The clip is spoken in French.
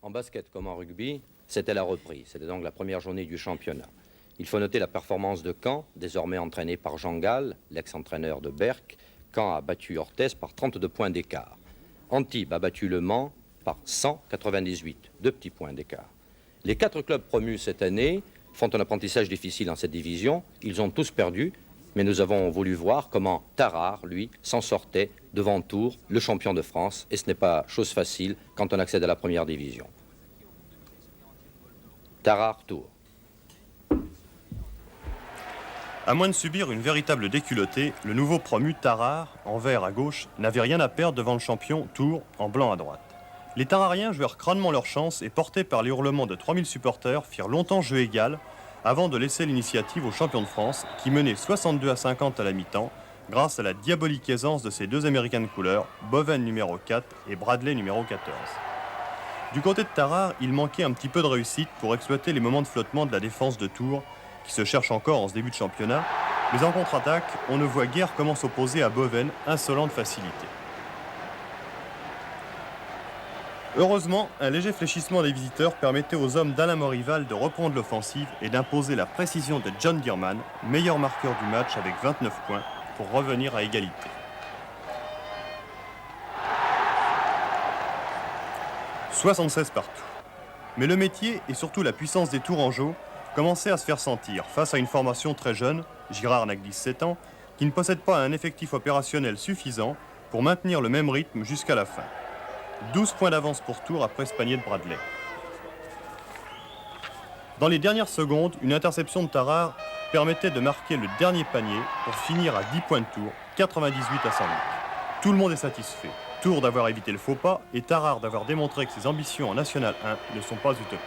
En basket comme en rugby, c'était la reprise. C'était donc la première journée du championnat. Il faut noter la performance de Caen, désormais entraîné par Jean Gall, l'ex-entraîneur de Berck. Caen a battu Orthez par 32 points d'écart. Antibes a battu Le Mans par 198, 2 petits points d'écart. Les 4 clubs promus cette année font un apprentissage difficile dans cette division. Ils ont tous perdu, mais nous avons voulu voir comment Tarare, lui, s'en sortait devant Tours, le champion de France. Et ce n'est pas chose facile quand on accède à la première division. Tarare, Tours. À moins de subir une véritable déculottée, le nouveau promu Tarare, en vert à gauche, n'avait rien à perdre devant le champion Tours, en blanc à droite. Les Tarariens jouèrent crânement leur chance et, portés par les hurlements de 3000 supporters, firent longtemps jeu égal avant de laisser l'initiative aux champions de France qui menaient 62-50 à la mi-temps grâce à la diabolique aisance de ces deux Américains de couleur, Boven numéro 4 et Bradley numéro 14. Du côté de Tarare, il manquait un petit peu de réussite pour exploiter les moments de flottement de la défense de Tours qui se cherche encore en ce début de championnat, mais en contre-attaque, on ne voit guère comment s'opposer à Boven, insolent de facilité. Heureusement, un léger fléchissement des visiteurs permettait aux hommes d'Alain Morival de reprendre l'offensive et d'imposer la précision de John Dearman, meilleur marqueur du match avec 29 points, pour revenir à égalité. « 76 partout. Mais le métier et surtout la puissance des Tourangeaux commençaient à se faire sentir face à une formation très jeune, Girard n'a que 17 ans, qui ne possède pas un effectif opérationnel suffisant pour maintenir le même rythme jusqu'à la fin. 12 points d'avance pour Tours après ce panier de Bradley. Dans les dernières secondes, une interception de Tarare permettait de marquer le dernier panier pour finir à 10 points de Tours, 98 à 108. Tout le monde est satisfait. Tours d'avoir évité le faux pas et Tarare d'avoir démontré que ses ambitions en National 1 ne sont pas utopiques.